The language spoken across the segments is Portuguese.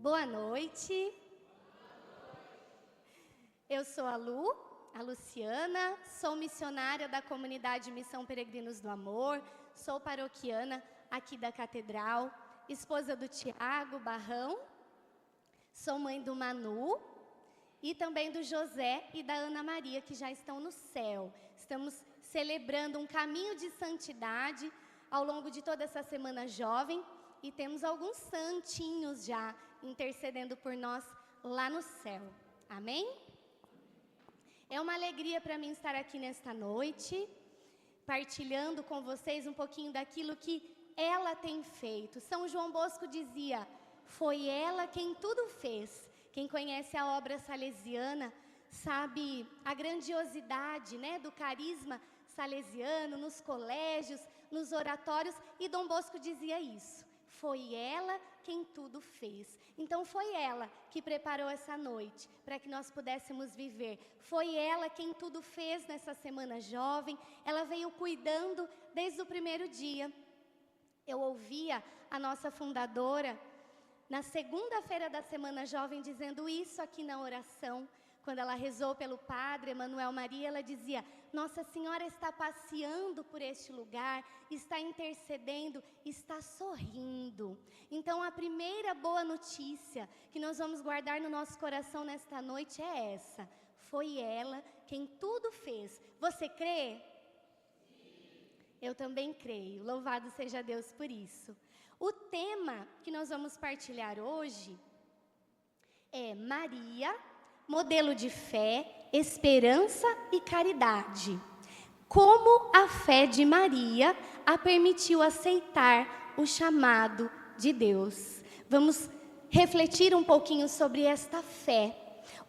Boa noite. Eu sou a Luciana, sou missionária da comunidade Missão Peregrinos do Amor, sou paroquiana aqui da Catedral, esposa do Tiago Barrão, sou mãe do Manu e também do José e da Ana Maria, que já estão no céu. Estamos celebrando um caminho de santidade ao longo de toda essa semana jovem e temos alguns santinhos já intercedendo por nós lá no céu. Amém? É uma alegria para mim estar aqui nesta noite, partilhando com vocês um pouquinho daquilo que ela tem feito. São João Bosco dizia, foi ela quem tudo fez. Quem conhece a obra salesiana sabe a grandiosidade, do carisma salesiano, nos colégios, nos oratórios, e Dom Bosco dizia isso. Foi ela quem tudo fez. Então foi ela que preparou essa noite para que nós pudéssemos viver. Foi ela quem tudo fez nessa semana jovem. Ela veio cuidando desde o primeiro dia. Eu ouvia a nossa fundadora na segunda-feira da semana jovem dizendo isso aqui na oração. Quando ela rezou pelo padre Emanuel Maria, ela dizia, Nossa Senhora está passeando por este lugar, está intercedendo, está sorrindo. Então, a primeira boa notícia que nós vamos guardar no nosso coração nesta noite é essa. Foi ela quem tudo fez. Você crê? Sim. Eu também creio. Louvado seja Deus por isso. O tema que nós vamos partilhar hoje é Maria, modelo de fé, esperança e caridade. Como a fé de Maria a permitiu aceitar o chamado de Deus. Vamos refletir um pouquinho sobre esta fé.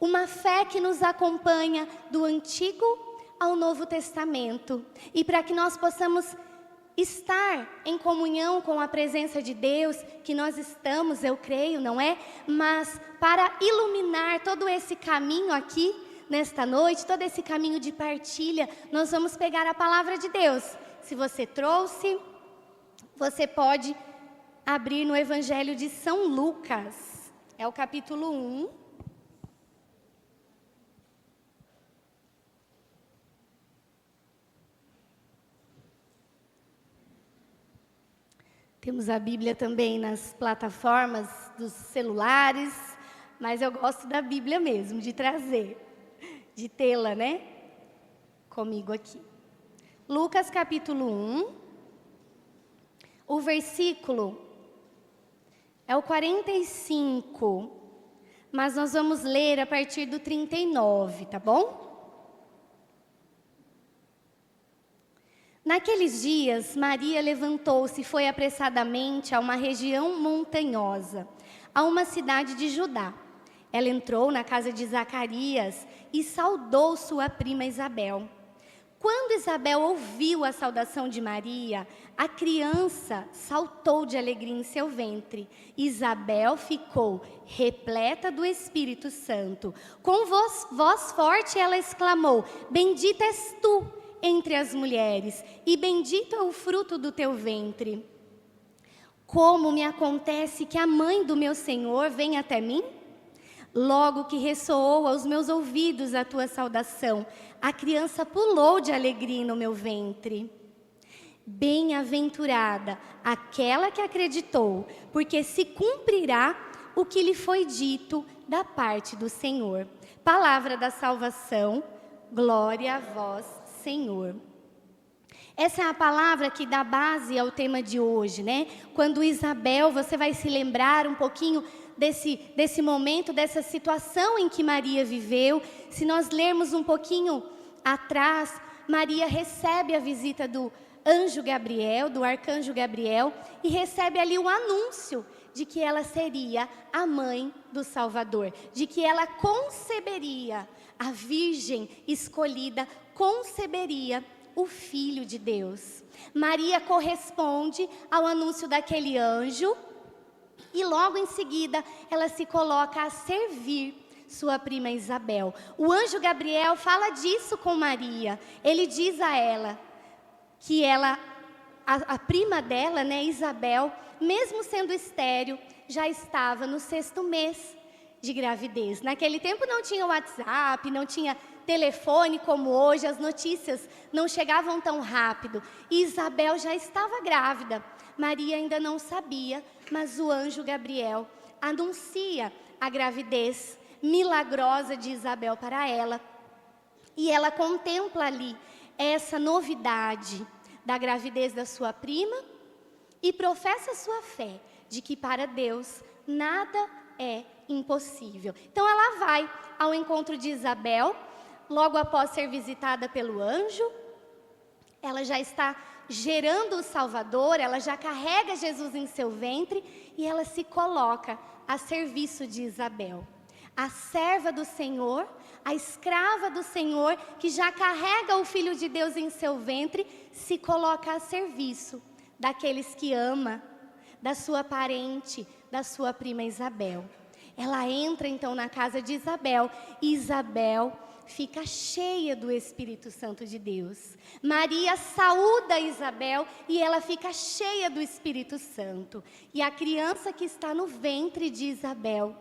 Uma fé que nos acompanha do Antigo ao Novo Testamento. E para que nós possamos estar em comunhão com a presença de Deus, que nós estamos, eu creio, não é? Mas para iluminar todo esse caminho aqui, nesta noite, todo esse caminho de partilha, nós vamos pegar a palavra de Deus. Se você trouxe, você pode abrir no Evangelho de São Lucas. É o capítulo 1. Temos a Bíblia também nas plataformas dos celulares, mas eu gosto da Bíblia mesmo, de trazer, de tê-la, comigo aqui. Lucas capítulo 1, o versículo é o 45, mas nós vamos ler a partir do 39, tá bom? Naqueles dias, Maria levantou-se e foi apressadamente a uma região montanhosa, a uma cidade de Judá. Ela entrou na casa de Zacarias e saudou sua prima Isabel. Quando Isabel ouviu a saudação de Maria, a criança saltou de alegria em seu ventre. Isabel ficou repleta do Espírito Santo. Com voz forte ela exclamou, bendita és tu entre as mulheres, e bendito é o fruto do teu ventre. Como me acontece que a mãe do meu Senhor vem até mim? Logo que ressoou aos meus ouvidos a tua saudação, a criança pulou de alegria no meu ventre. Bem-aventurada aquela que acreditou, porque se cumprirá o que lhe foi dito da parte do Senhor. Palavra da salvação, glória a vós, Senhor. Essa é a palavra que dá base ao tema de hoje, Quando Isabel, você vai se lembrar um pouquinho desse momento, dessa situação em que Maria viveu. Se nós lermos um pouquinho atrás, Maria recebe a visita do anjo Gabriel, do arcanjo Gabriel, e recebe ali o anúncio de que ela seria a mãe do Salvador, de que ela conceberia, a virgem escolhida conceberia o Filho de Deus. Maria corresponde ao anúncio daquele anjo e logo em seguida ela se coloca a servir sua prima Isabel. O anjo Gabriel fala disso com Maria. Ele diz a ela que a prima dela, Isabel, mesmo sendo estéril, já estava no 6º mês de gravidez. Naquele tempo não tinha WhatsApp, não tinha telefone como hoje, as notícias não chegavam tão rápido. E Isabel já estava grávida. Maria ainda não sabia, mas o anjo Gabriel anuncia a gravidez milagrosa de Isabel para ela. E ela contempla ali essa novidade da gravidez da sua prima e professa sua fé de que para Deus nada é impossível. Então ela vai ao encontro de Isabel, logo após ser visitada pelo anjo. Ela já está gerando o Salvador, ela já carrega Jesus em seu ventre e ela se coloca a serviço de Isabel. A serva do Senhor, a escrava do Senhor, que já carrega o Filho de Deus em seu ventre, se coloca a serviço daqueles que ama, da sua parente, da sua prima Isabel. Ela entra então na casa de Isabel e Isabel fica cheia do Espírito Santo de Deus. Maria saúda Isabel e ela fica cheia do Espírito Santo. E a criança que está no ventre de Isabel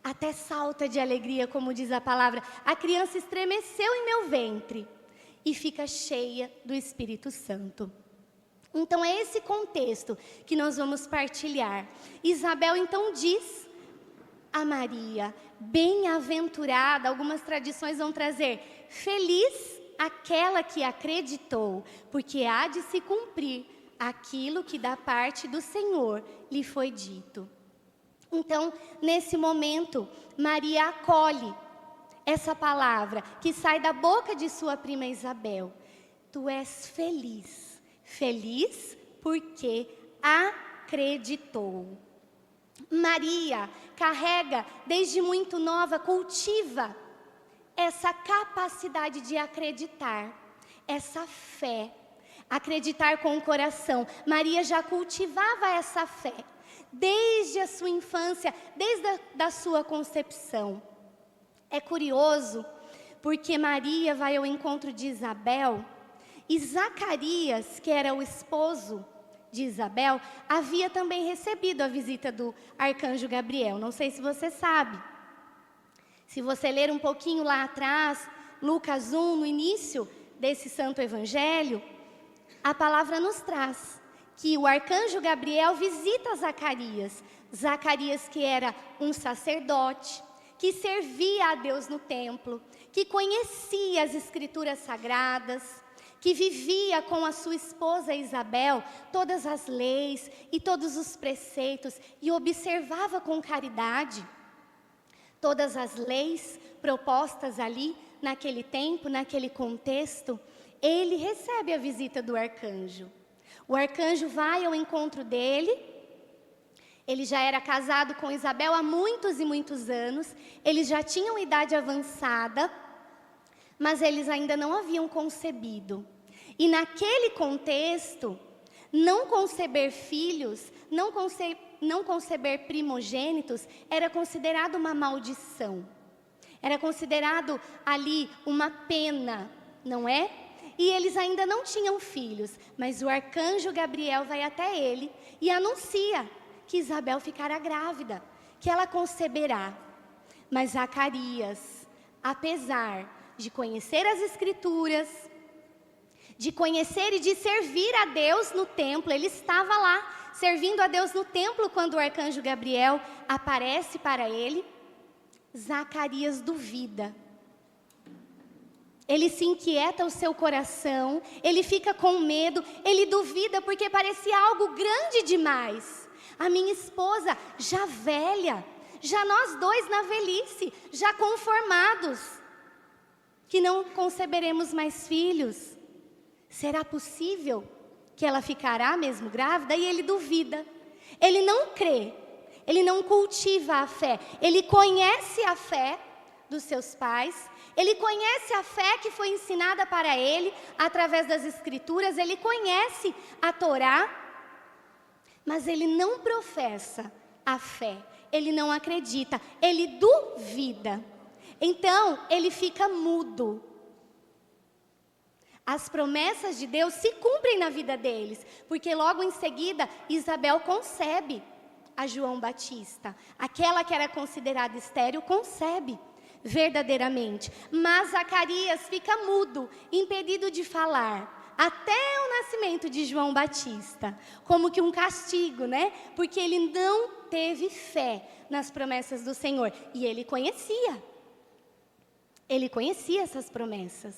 até salta de alegria, como diz a palavra. A criança estremeceu em meu ventre e fica cheia do Espírito Santo. Então é esse contexto que nós vamos partilhar. Isabel então diz a Maria: bem-aventurada, algumas tradições vão trazer, feliz aquela que acreditou, porque há de se cumprir aquilo que da parte do Senhor lhe foi dito. Então, nesse momento, Maria acolhe essa palavra que sai da boca de sua prima Isabel. Tu és feliz, feliz porque acreditou. Maria carrega, desde muito nova, cultiva essa capacidade de acreditar, essa fé, acreditar com o coração. Maria já cultivava essa fé, desde a sua infância, desde a sua concepção. É curioso, porque Maria vai ao encontro de Isabel, e Zacarias, que era o esposo de Isabel, havia também recebido a visita do arcanjo Gabriel. Não sei se você sabe. Se você ler um pouquinho lá atrás, Lucas 1, no início desse santo evangelho, a palavra nos traz que o arcanjo Gabriel visita Zacarias. Zacarias, que era um sacerdote, que servia a Deus no templo, que conhecia as escrituras sagradas, que vivia com a sua esposa Isabel todas as leis e todos os preceitos e observava com caridade todas as leis propostas ali naquele tempo, naquele contexto. Ele recebe a visita do arcanjo. O arcanjo vai ao encontro dele. Ele já era casado com Isabel há muitos e muitos anos. Eles já tinham idade avançada, mas eles ainda não haviam concebido. E naquele contexto, não conceber filhos, não conceber primogênitos, era considerado uma maldição. Era considerado ali uma pena, não é? E eles ainda não tinham filhos, mas o arcanjo Gabriel vai até ele e anuncia que Isabel ficará grávida, que ela conceberá. Mas Zacarias, apesar de conhecer as escrituras, de conhecer e de servir a Deus no templo, ele estava lá, servindo a Deus no templo, quando o arcanjo Gabriel aparece para ele. Zacarias duvida. Ele se inquieta o seu coração, ele fica com medo, ele duvida porque parecia algo grande demais. A minha esposa, já velha, já nós dois na velhice, já conformados, que não conceberemos mais filhos. Será possível que ela ficará mesmo grávida? E ele duvida, ele não crê, ele não cultiva a fé. Ele conhece a fé dos seus pais, ele conhece a fé que foi ensinada para ele através das escrituras, ele conhece a Torá, mas ele não professa a fé, ele não acredita, ele duvida. Então, ele fica mudo. As promessas de Deus se cumprem na vida deles, porque logo em seguida Isabel concebe a João Batista. Aquela que era considerada estéril concebe verdadeiramente. Mas Zacarias fica mudo, impedido de falar, até o nascimento de João Batista. Como que um castigo, né? Porque ele não teve fé nas promessas do Senhor. E ele conhecia. Ele conhecia essas promessas.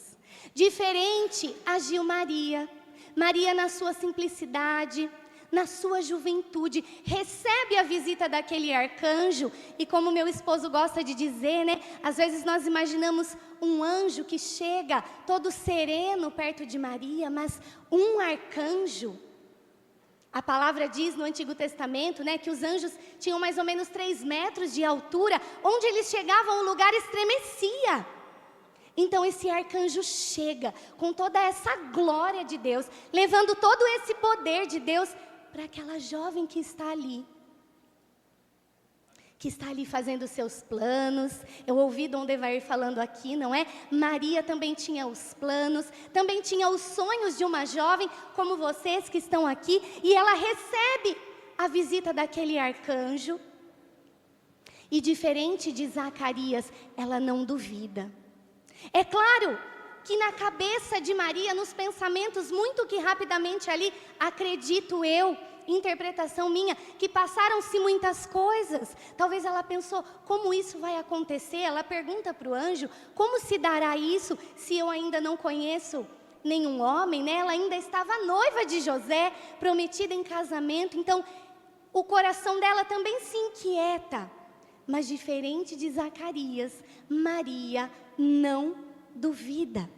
Diferente agiu Maria. Maria, na sua simplicidade, na sua juventude, recebe a visita daquele arcanjo. E como meu esposo gosta de dizer, né? Às vezes nós imaginamos um anjo que chega todo sereno perto de Maria, mas um arcanjo. A palavra diz no Antigo Testamento, né, que os anjos tinham mais ou menos 3 metros de altura. Onde eles chegavam, o lugar estremecia. Então esse arcanjo chega com toda essa glória de Deus, levando todo esse poder de Deus para aquela jovem que está ali fazendo seus planos. Eu ouvi Dom Devair falando aqui, não é? Maria também tinha os planos, também tinha os sonhos de uma jovem, como vocês que estão aqui, e ela recebe a visita daquele arcanjo. E diferente de Zacarias, ela não duvida. É claro que na cabeça de Maria, nos pensamentos, muito que rapidamente ali, acredito eu, interpretação minha, que passaram-se muitas coisas. Talvez ela pensou, como isso vai acontecer? Ela pergunta para o anjo, como se dará isso se eu ainda não conheço nenhum homem, né? Ela ainda estava noiva de José, prometida em casamento. Então, o coração dela também se inquieta. Mas diferente de Zacarias, Maria não duvida.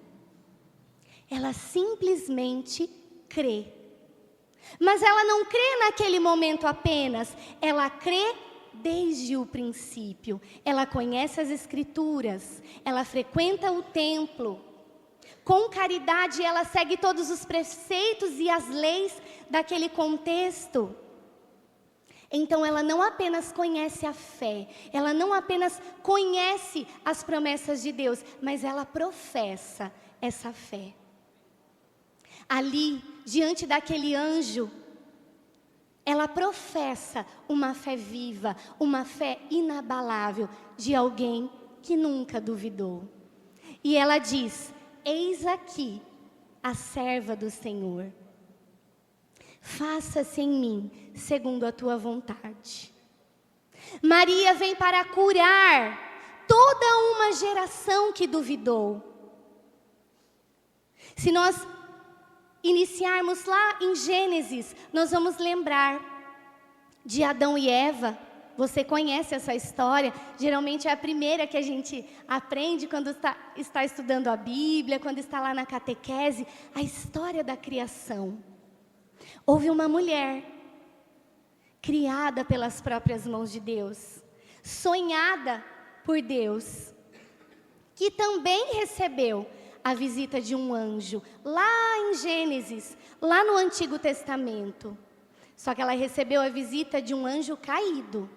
Ela simplesmente crê. Mas ela não crê naquele momento apenas, ela crê desde o princípio. Ela conhece as Escrituras, ela frequenta o templo. Com caridade, ela segue todos os preceitos e as leis daquele contexto. Então ela não apenas conhece a fé, ela não apenas conhece as promessas de Deus, mas ela professa essa fé. Ali, diante daquele anjo, ela professa uma fé viva, uma fé inabalável de alguém que nunca duvidou. E ela diz, eis aqui a serva do Senhor. Faça-se em mim, segundo a tua vontade. Maria vem para curar toda uma geração que duvidou. Se nós iniciarmos lá em Gênesis, nós vamos lembrar de Adão e Eva. Você conhece essa história, geralmente é a primeira que a gente aprende quando está estudando a Bíblia, quando está lá na catequese, a história da criação. Houve uma mulher, criada pelas próprias mãos de Deus, sonhada por Deus, que também recebeu a visita de um anjo, lá em Gênesis, lá no Antigo Testamento. Só que ela recebeu a visita de um anjo caído,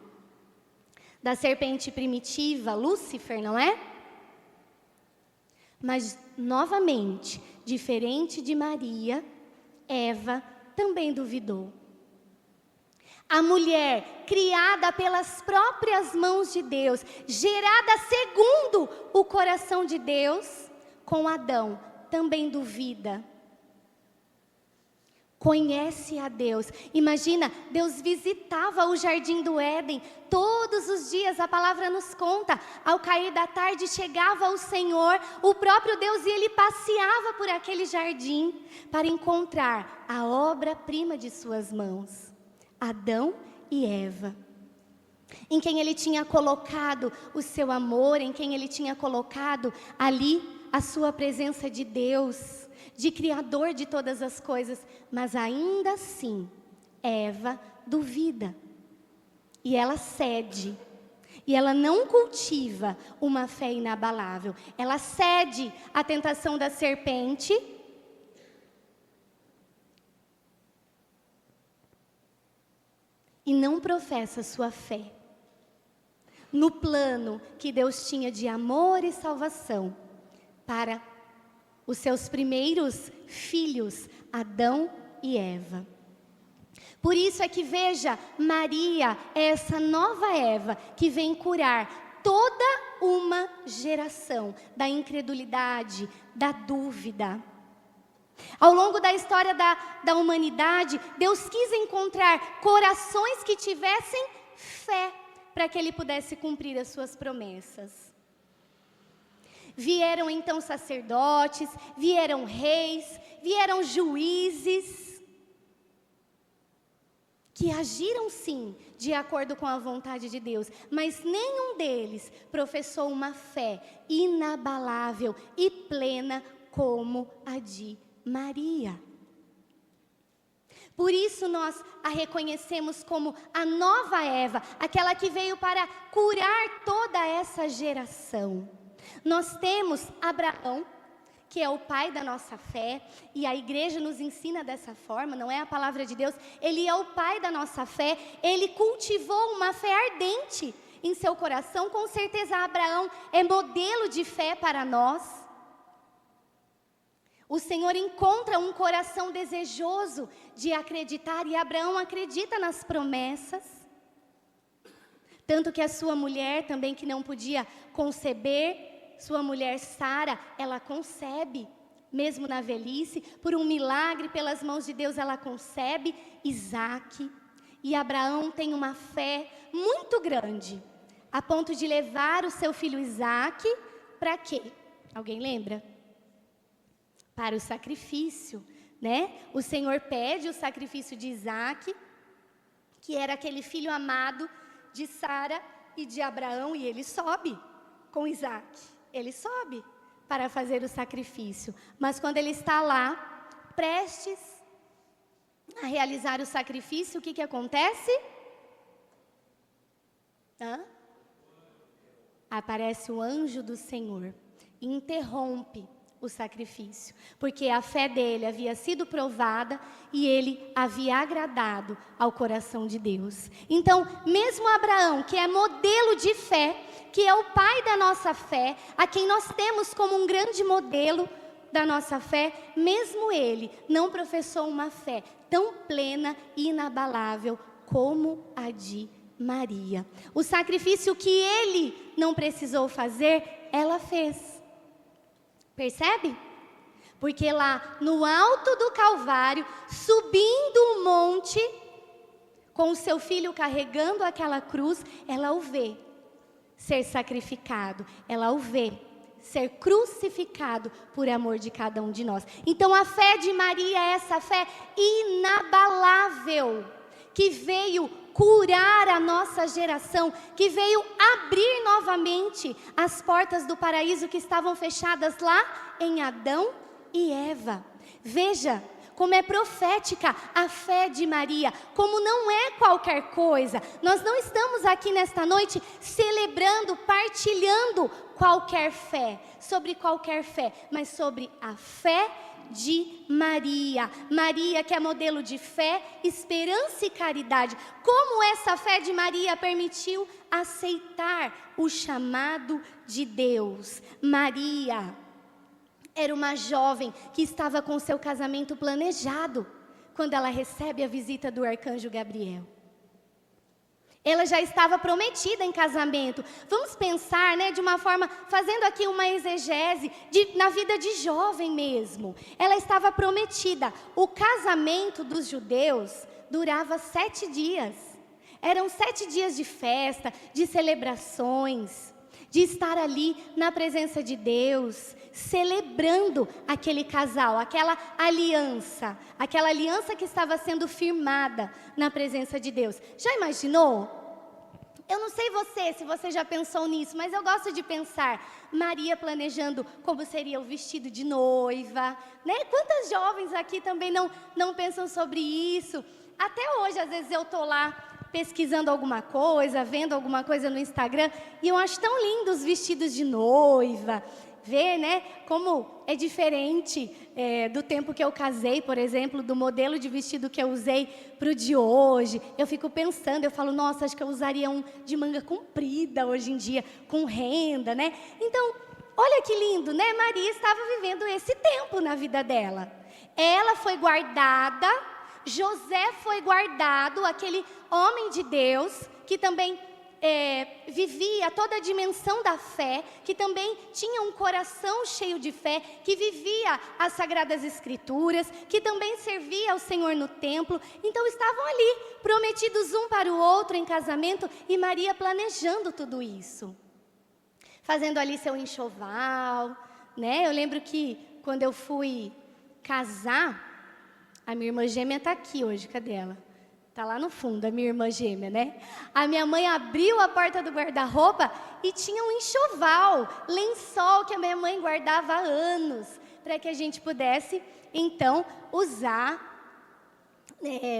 da serpente primitiva, Lúcifer, não é? Mas, novamente, diferente de Maria, Eva também duvidou. A mulher, criada pelas próprias mãos de Deus, gerada segundo o coração de Deus, com Adão, também duvida. Conhece a Deus. Imagina, Deus visitava o jardim do Éden todos os dias, a palavra nos conta. Ao cair da tarde chegava o Senhor, o próprio Deus, e Ele passeava por aquele jardim para encontrar a obra-prima de suas mãos, Adão e Eva, em quem Ele tinha colocado o seu amor, em quem Ele tinha colocado ali a sua presença de Deus, de Criador de todas as coisas. Mas ainda assim, Eva duvida. E ela cede. E ela não cultiva uma fé inabalável. Ela cede à tentação da serpente. E não professa sua fé no plano que Deus tinha de amor e salvação para os seus primeiros filhos, Adão e Eva. Por isso é que, veja, Maria é essa nova Eva que vem curar toda uma geração da incredulidade, da dúvida. Ao longo da história da humanidade, Deus quis encontrar corações que tivessem fé para que Ele pudesse cumprir as suas promessas. Vieram então sacerdotes, vieram reis, vieram juízes, que agiram sim, de acordo com a vontade de Deus, mas nenhum deles professou uma fé inabalável e plena como a de Maria. Por isso nós a reconhecemos como a nova Eva, aquela que veio para curar toda essa geração. Nós temos Abraão, que é o pai da nossa fé, e a igreja nos ensina dessa forma, não é a palavra de Deus, ele é o pai da nossa fé, ele cultivou uma fé ardente em seu coração, com certeza Abraão é modelo de fé para nós. O Senhor encontra um coração desejoso de acreditar, e Abraão acredita nas promessas. Tanto que a sua mulher também, que não podia conceber, sua mulher Sara, ela concebe, mesmo na velhice, por um milagre, pelas mãos de Deus, ela concebe Isaque. E Abraão tem uma fé muito grande, a ponto de levar o seu filho Isaque, para quê? Alguém lembra? Para o sacrifício, né? O Senhor pede o sacrifício de Isaque, que era aquele filho amado de Sara e de Abraão, e ele sobe com Isaque. Ele sobe para fazer o sacrifício, mas quando ele está lá, prestes a realizar o sacrifício, o que acontece? Aparece o anjo do Senhor e interrompe o sacrifício, porque a fé dele havia sido provada e ele havia agradado ao coração de Deus. Então, mesmo Abraão, que é modelo de fé, que é o pai da nossa fé, a quem nós temos como um grande modelo da nossa fé, mesmo ele não professou uma fé tão plena e inabalável como a de Maria. O sacrifício que ele não precisou fazer, ela fez. Percebe? Porque lá no alto do Calvário, subindo o monte, com o seu filho carregando aquela cruz, ela o vê ser sacrificado, ela o vê ser crucificado por amor de cada um de nós. Então a fé de Maria é essa fé inabalável, que veio curar a nossa geração, que veio abrir novamente as portas do paraíso que estavam fechadas lá em Adão e Eva. Veja como é profética a fé de Maria, como não é qualquer coisa. Nós não estamos aqui nesta noite celebrando, partilhando qualquer fé, sobre qualquer fé, mas sobre a fé de Maria. Maria, que é modelo de fé, esperança e caridade. Como essa fé de Maria permitiu aceitar o chamado de Deus. Maria era uma jovem que estava com seu casamento planejado, quando ela recebe a visita do arcanjo Gabriel. Ela já estava prometida em casamento. Vamos pensar, né, de uma forma, fazendo aqui uma exegese, na vida de jovem mesmo. Ela estava prometida. O casamento dos judeus durava 7 dias. Eram 7 dias de festa, de celebrações, de estar ali na presença de Deus, celebrando aquele casal, aquela aliança que estava sendo firmada na presença de Deus. Já imaginou? Eu não sei se você já pensou nisso, mas eu gosto de pensar Maria planejando como seria o vestido de noiva, né? Quantas jovens aqui também não pensam sobre isso? Até hoje, às vezes eu estou lá pesquisando alguma coisa, vendo alguma coisa no Instagram, e eu acho tão lindo os vestidos de noiva. Ver, né, como é diferente do tempo que eu casei, por exemplo, do modelo de vestido que eu usei para o de hoje. Eu fico pensando, eu falo, nossa, acho que eu usaria um de manga comprida hoje em dia, com renda, né? Então, olha que lindo, né? Maria estava vivendo esse tempo na vida dela. Ela foi guardada, José foi guardado, aquele homem de Deus, que também vivia toda a dimensão da fé, que também tinha um coração cheio de fé, que vivia as Sagradas Escrituras, que também servia ao Senhor no templo. Então estavam ali, prometidos um para o outro em casamento, e Maria planejando tudo isso, fazendo ali seu enxoval, né? Eu lembro que quando eu fui casar, a minha irmã gêmea está aqui hoje, cadê ela? Está lá no fundo, a minha irmã gêmea, né? A minha mãe abriu a porta do guarda-roupa e tinha um enxoval, lençol que a minha mãe guardava há anos, para que a gente pudesse, então, usar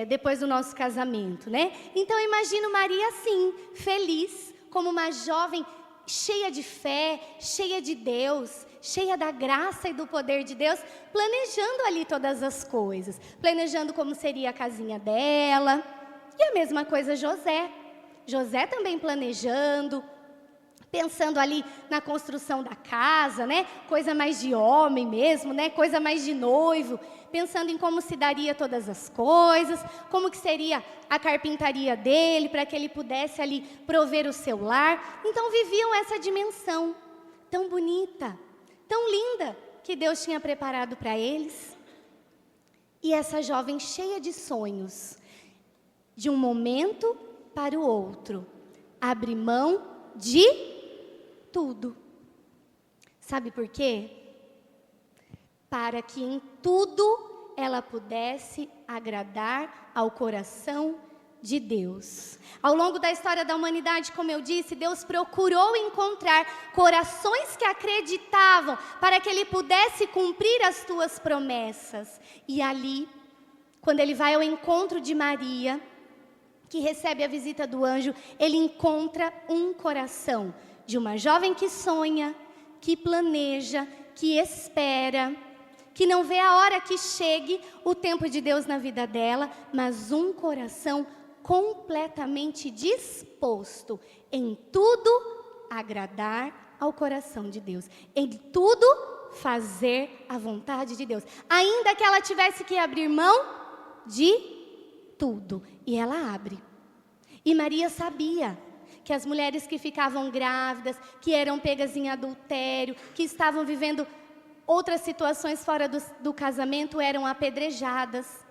depois do nosso casamento, né? Então, eu imagino Maria assim, feliz, como uma jovem cheia de fé, cheia de Deus, cheia da graça e do poder de Deus, planejando ali todas as coisas, planejando como seria a casinha dela. E a mesma coisa José também planejando, pensando ali na construção da casa, né? Coisa mais de homem mesmo, né? Coisa mais de noivo, pensando em como se daria todas as coisas, como que seria a carpintaria dele, para que ele pudesse ali prover o seu lar. Então viviam essa dimensão tão bonita, tão linda, que Deus tinha preparado para eles. E essa jovem cheia de sonhos, de um momento para o outro, abre mão de tudo. Sabe por quê? Para que em tudo ela pudesse agradar ao coração de Deus. Ao longo da história da humanidade, como eu disse, Deus procurou encontrar corações que acreditavam para que Ele pudesse cumprir as suas promessas. E ali, quando Ele vai ao encontro de Maria, que recebe a visita do anjo, Ele encontra um coração de uma jovem que sonha, que planeja, que espera, que não vê a hora que chegue o tempo de Deus na vida dela, mas um coração completamente disposto em tudo agradar ao coração de Deus, em tudo fazer a vontade de Deus, ainda que ela tivesse que abrir mão de tudo, e ela abre. E Maria sabia que as mulheres que ficavam grávidas, que eram pegas em adultério, que estavam vivendo outras situações fora do casamento, eram apedrejadas,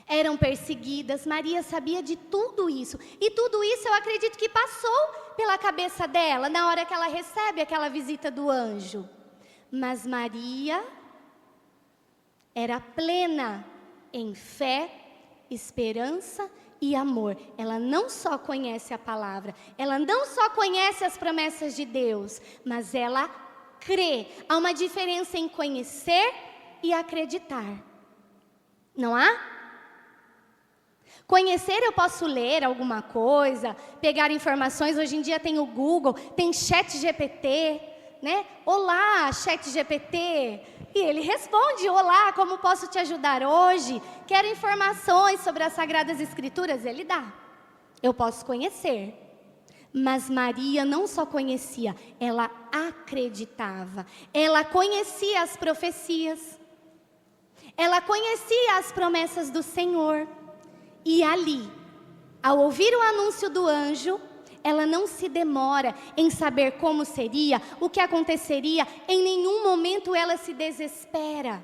eram perseguidas. Maria sabia de tudo isso. E tudo isso eu acredito que passou pela cabeça dela na hora que ela recebe aquela visita do anjo. Mas Maria era plena em fé, esperança e amor. Ela não só conhece a palavra, ela não só conhece as promessas de Deus, mas ela crê. Há uma diferença em conhecer e acreditar. Não há? Conhecer, eu posso ler alguma coisa, pegar informações. Hoje em dia tem o Google, tem ChatGPT, né? Olá, ChatGPT. E ele responde: olá, como posso te ajudar hoje? Quero informações sobre as Sagradas Escrituras? Ele dá. Eu posso conhecer. Mas Maria não só conhecia, ela acreditava. Ela conhecia as profecias. Ela conhecia as promessas do Senhor. E ali, ao ouvir o anúncio do anjo, ela não se demora em saber como seria, o que aconteceria. Em nenhum momento ela se desespera.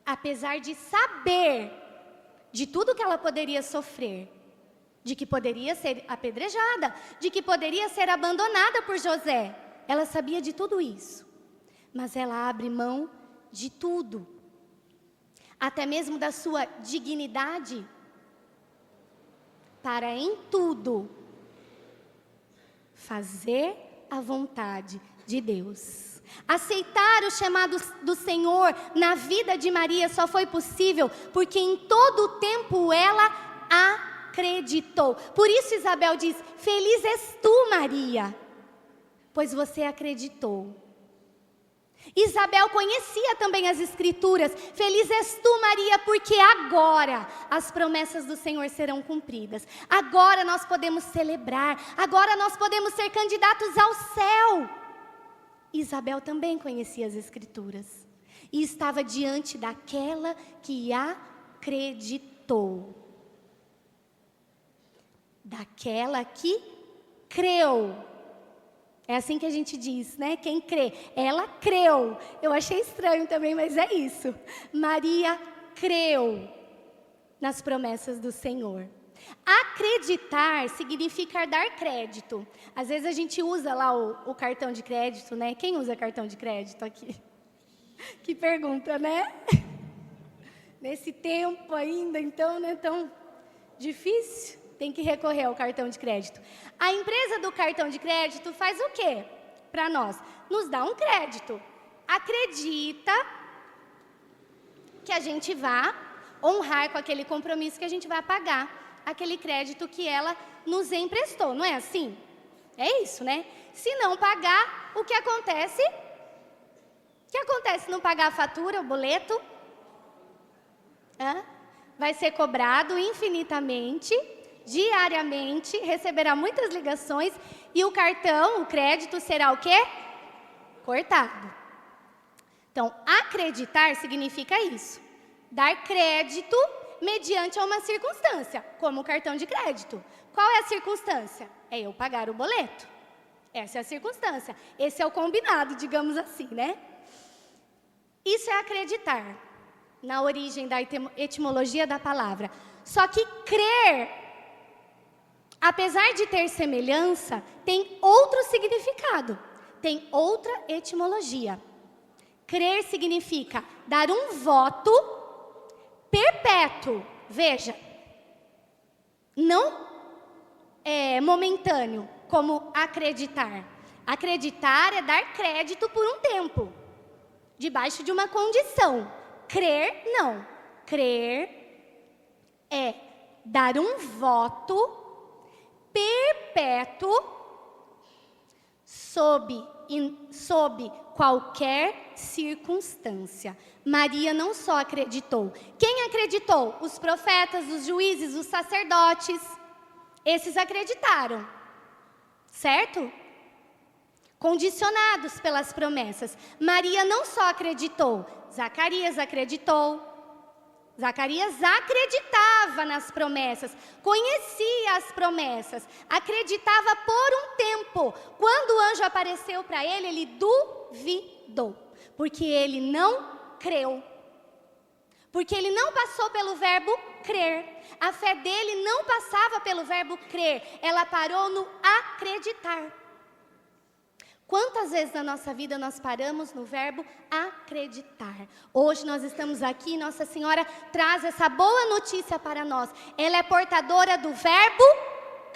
Apesar de saber de tudo que ela poderia sofrer, de que poderia ser apedrejada, de que poderia ser abandonada por José. Ela sabia de tudo isso. Mas ela abre mão de tudo. Até mesmo da sua dignidade, para em tudo fazer a vontade de Deus. Aceitar o chamado do Senhor na vida de Maria só foi possível porque em todo o tempo ela acreditou. Por isso Isabel diz: feliz és tu, Maria, pois você acreditou. Isabel conhecia também as Escrituras. Feliz és tu, Maria, porque agora as promessas do Senhor serão cumpridas. Agora nós podemos celebrar. Agora nós podemos ser candidatos ao céu. Isabel também conhecia as Escrituras. E estava diante daquela que a acreditou. Daquela que creu. É assim que a gente diz, né? Quem crê. Ela creu. Eu achei estranho também, mas é isso. Maria creu nas promessas do Senhor. Acreditar significa dar crédito. Às vezes a gente usa lá o cartão de crédito, né? Quem usa cartão de crédito aqui? Que pergunta, né? Nesse tempo ainda, então, não é tão difícil. Tem que recorrer ao cartão de crédito. A empresa do cartão de crédito faz o quê para nós? Nos dá um crédito. Acredita que a gente vá honrar com aquele compromisso que a gente vai pagar aquele crédito que ela nos emprestou, não é assim? É isso, né? Se não pagar, o que acontece? O que acontece se não pagar a fatura, o boleto? Vai ser cobrado infinitamente, diariamente, receberá muitas ligações e o cartão, o crédito, será o quê? Cortado. Então, acreditar significa isso. Dar crédito mediante uma circunstância, como o cartão de crédito. Qual é a circunstância? É eu pagar o boleto. Essa é a circunstância. Esse é o combinado, digamos assim, né? Isso é acreditar, na origem da etimologia da palavra. Só que crer, apesar de ter semelhança, tem outro significado, tem outra etimologia. Crer significa dar um voto perpétuo. Veja, não é momentâneo, como acreditar. Acreditar é dar crédito por um tempo, debaixo de uma condição. Crer, não. Crer é dar um voto perpétuo sob qualquer circunstância. Maria não só acreditou. Quem acreditou? Os profetas, os juízes, os sacerdotes. Esses acreditaram, certo? Condicionados pelas promessas. Maria não só acreditou, Zacarias acreditou. Zacarias acreditava nas promessas, conhecia as promessas, acreditava por um tempo. Quando o anjo apareceu para ele, ele duvidou, porque ele não creu. Porque ele não passou pelo verbo crer. A fé dele não passava pelo verbo crer, ela parou no acreditar. Quantas vezes na nossa vida nós paramos no verbo acreditar? Hoje nós estamos aqui, Nossa Senhora traz essa boa notícia para nós. Ela é portadora do verbo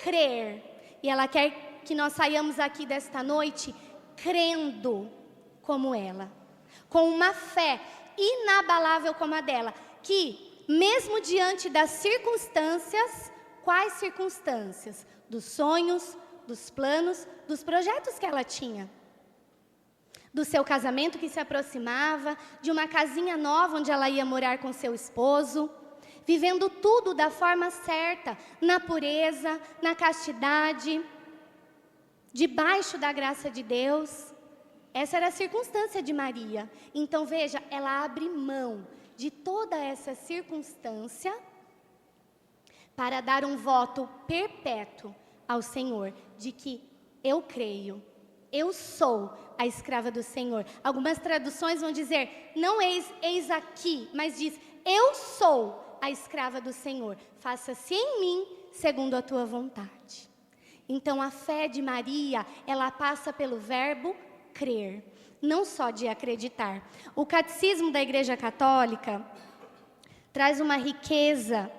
crer. E ela quer que nós saiamos aqui desta noite crendo como ela. Com uma fé inabalável como a dela. Que mesmo diante das circunstâncias, quais circunstâncias? Dos sonhos, dos planos, dos projetos que ela tinha. Do seu casamento que se aproximava, de uma casinha nova onde ela ia morar com seu esposo, vivendo tudo da forma certa, na pureza, na castidade, debaixo da graça de Deus. Essa era a circunstância de Maria. Então veja, ela abre mão de toda essa circunstância para dar um voto perpétuo ao Senhor, de que eu creio, eu sou a escrava do Senhor. Algumas traduções vão dizer, não eis aqui, mas diz, eu sou a escrava do Senhor. Faça-se em mim segundo a tua vontade. Então a fé de Maria, ela passa pelo verbo crer, não só de acreditar. O Catecismo da Igreja Católica traz uma riqueza.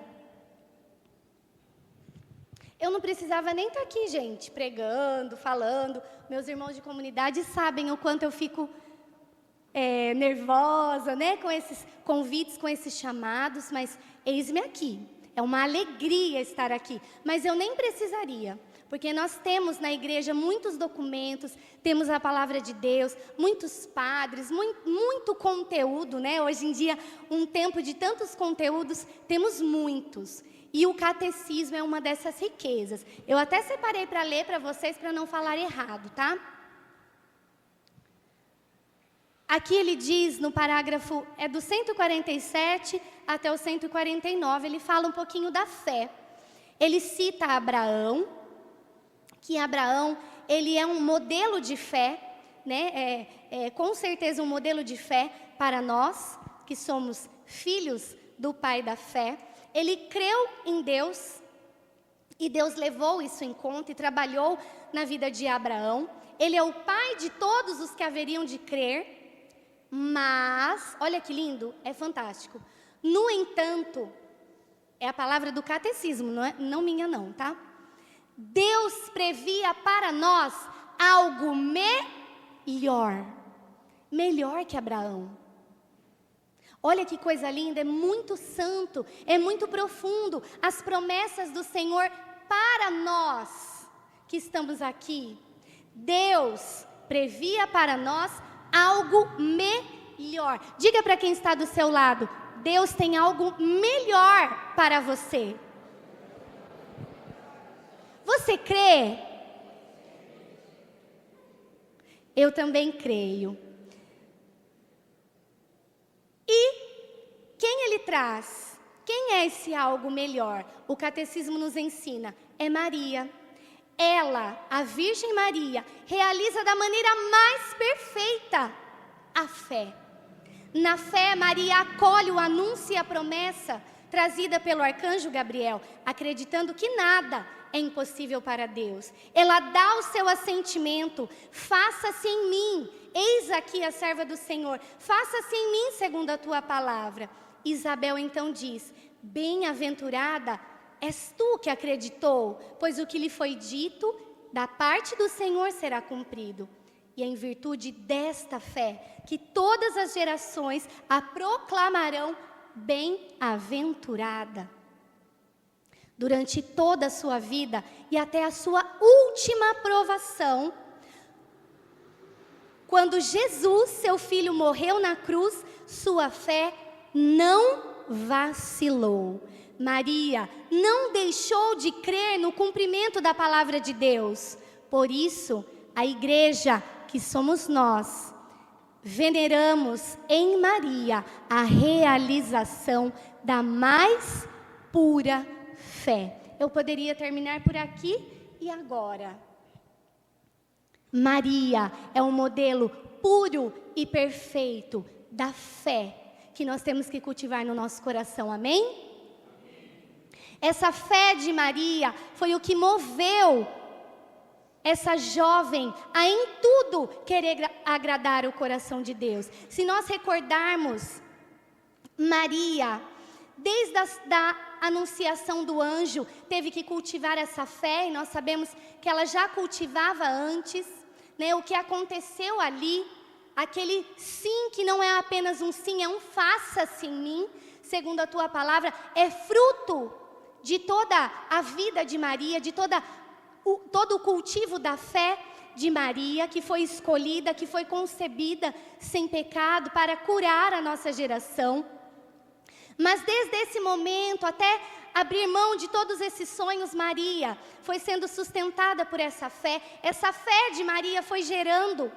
Eu não precisava nem estar aqui, gente, pregando, falando. Meus irmãos de comunidade sabem o quanto eu fico nervosa, né, com esses convites, com esses chamados, mas eis-me aqui. É uma alegria estar aqui, mas eu nem precisaria, porque nós temos na igreja muitos documentos, temos a palavra de Deus, muitos padres, muito conteúdo, né? Hoje em dia, um tempo de tantos conteúdos, temos muitos. E o catecismo é uma dessas riquezas. Eu até separei para ler para vocês, para não falar errado, tá? Aqui ele diz no parágrafo, do 147 até o 149, ele fala um pouquinho da fé. Ele cita Abraão, que Abraão, ele é um modelo de fé, né? Com certeza um modelo de fé para nós, que somos filhos do pai da fé. Ele creu em Deus, e Deus levou isso em conta e trabalhou na vida de Abraão. Ele é o pai de todos os que haveriam de crer, mas, olha que lindo, é fantástico. No entanto, é a palavra do catecismo, não minha não, tá? Deus previa para nós algo melhor que Abraão. Olha que coisa linda, é muito santo, é muito profundo. As promessas do Senhor para nós que estamos aqui. Deus previa para nós algo melhor. Diga para quem está do seu lado, Deus tem algo melhor para você. Você crê? Eu também creio. E quem ele traz? Quem é esse algo melhor? O catecismo nos ensina, é Maria. Ela, a Virgem Maria, realiza da maneira mais perfeita a fé. Na fé, Maria acolhe o anúncio e a promessa trazida pelo arcanjo Gabriel, acreditando que nada é impossível para Deus. Ela dá o seu assentimento, faça-se em mim, eis aqui a serva do Senhor, faça-se em mim segundo a tua palavra. Isabel então diz, bem-aventurada és tu que acreditou, pois o que lhe foi dito da parte do Senhor será cumprido. E é em virtude desta fé que todas as gerações a proclamarão bem-aventurada. Durante toda a sua vida e até a sua última provação, quando Jesus, seu filho, morreu na cruz, sua fé não vacilou. Maria não deixou de crer no cumprimento da palavra de Deus. Por isso, a igreja, que somos nós, veneramos em Maria a realização da mais pura fé. Eu poderia terminar por aqui e agora. Maria é um modelo puro e perfeito da fé que nós temos que cultivar no nosso coração, amém? Essa fé de Maria foi o que moveu essa jovem a em tudo querer agradar o coração de Deus. Se nós recordarmos, Maria, desde a anunciação do anjo, teve que cultivar essa fé, e nós sabemos que ela já cultivava antes, né? O que aconteceu ali, aquele sim que não é apenas um sim, é um faça-se em mim, segundo a tua palavra, é fruto de toda a vida de Maria, de todo o cultivo da fé de Maria, que foi escolhida, que foi concebida sem pecado para curar a nossa geração. Mas desde esse momento até abrir mão de todos esses sonhos, Maria foi sendo sustentada por essa fé. Essa fé de Maria foi gerando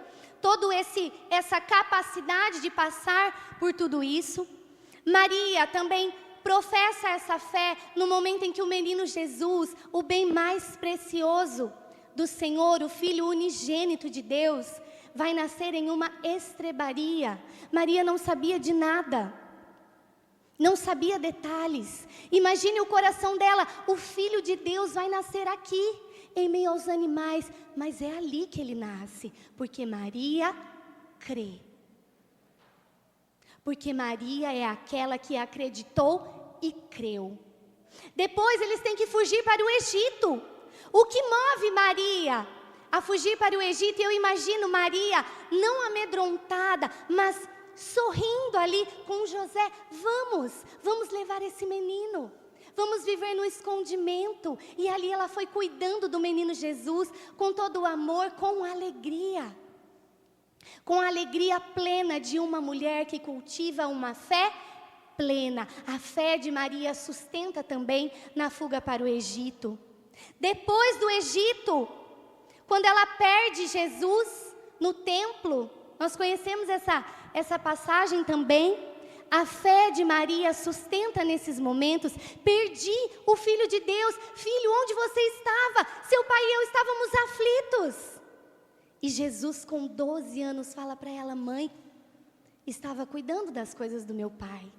essa capacidade de passar por tudo isso. Maria também professa essa fé no momento em que o menino Jesus, o bem mais precioso do Senhor, o Filho unigênito de Deus, vai nascer em uma estrebaria. Maria não sabia de nada, não sabia detalhes. Imagine o coração dela, o Filho de Deus vai nascer aqui, em meio aos animais, mas é ali que ele nasce, porque Maria crê. Porque Maria é aquela que acreditou e creu. Depois eles têm que fugir para o Egito. O que move Maria a fugir para o Egito? Eu imagino Maria não amedrontada, mas sorrindo ali com José. Vamos levar esse menino. Vamos viver no escondimento. E ali ela foi cuidando do menino Jesus com todo o amor, com alegria. Com a alegria plena de uma mulher que cultiva uma fé plena. A fé de Maria sustenta também na fuga para o Egito. Depois do Egito, quando ela perde Jesus no templo, nós conhecemos essa passagem também. A fé de Maria sustenta nesses momentos. Perdi o Filho de Deus. Filho, onde você estava? Seu pai e eu estávamos aflitos. E Jesus, com 12 anos, fala para ela: mãe, estava cuidando das coisas do meu pai.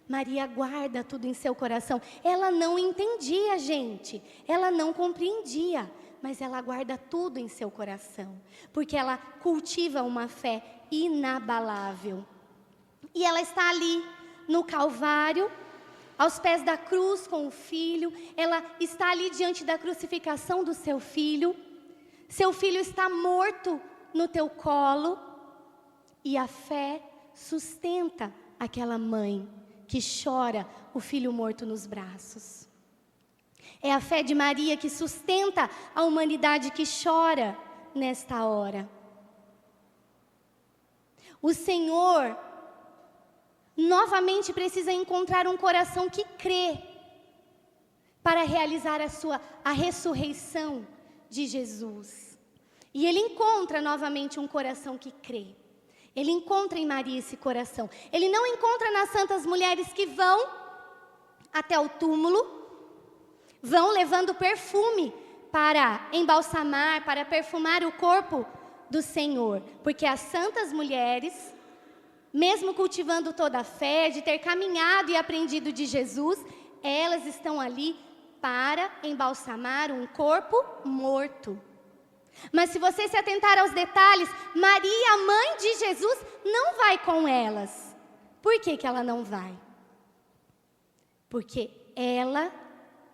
Maria guarda tudo em seu coração. Ela não entendia, gente. Ela não compreendia. Mas ela guarda tudo em seu coração. Porque ela cultiva uma fé inabalável. E ela está ali no Calvário, aos pés da cruz com o filho. Ela está ali diante da crucificação do seu filho. Seu filho está morto no teu colo. E a fé sustenta aquela mãe que chora o filho morto nos braços. É a fé de Maria que sustenta a humanidade que chora nesta hora. O Senhor novamente precisa encontrar um coração que crê para realizar a ressurreição de Jesus. E Ele encontra novamente um coração que crê. Ele encontra em Maria esse coração. Ele não encontra nas santas mulheres que vão até o túmulo, vão levando perfume para embalsamar, para perfumar o corpo do Senhor. Porque as santas mulheres, mesmo cultivando toda a fé, de ter caminhado e aprendido de Jesus, elas estão ali para embalsamar um corpo morto. Mas se você se atentar aos detalhes, Maria, a mãe de Jesus, não vai com elas. Por que ela não vai? Porque ela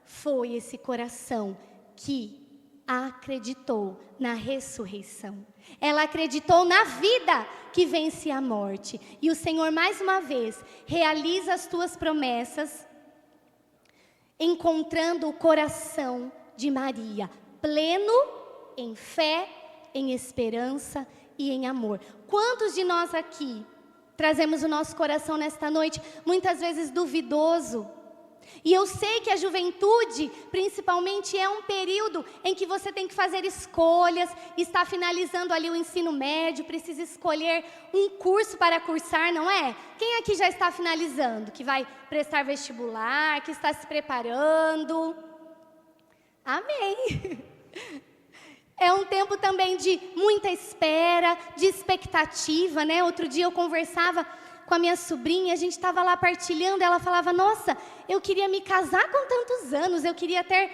foi esse coração que acreditou na ressurreição. Ela acreditou na vida que vence a morte. E o Senhor, mais uma vez, realiza as tuas promessas, encontrando o coração de Maria, pleno em fé, em esperança e em amor. Quantos de nós aqui trazemos o nosso coração nesta noite, muitas vezes duvidoso? E eu sei que a juventude, principalmente, é um período em que você tem que fazer escolhas, está finalizando ali o ensino médio, precisa escolher um curso para cursar, não é? Quem aqui já está finalizando, que vai prestar vestibular, que está se preparando? Amém! É um tempo também de muita espera, de expectativa, né? Outro dia eu conversava com a minha sobrinha, a gente estava lá partilhando, ela falava: nossa, eu queria me casar com tantos anos, eu queria ter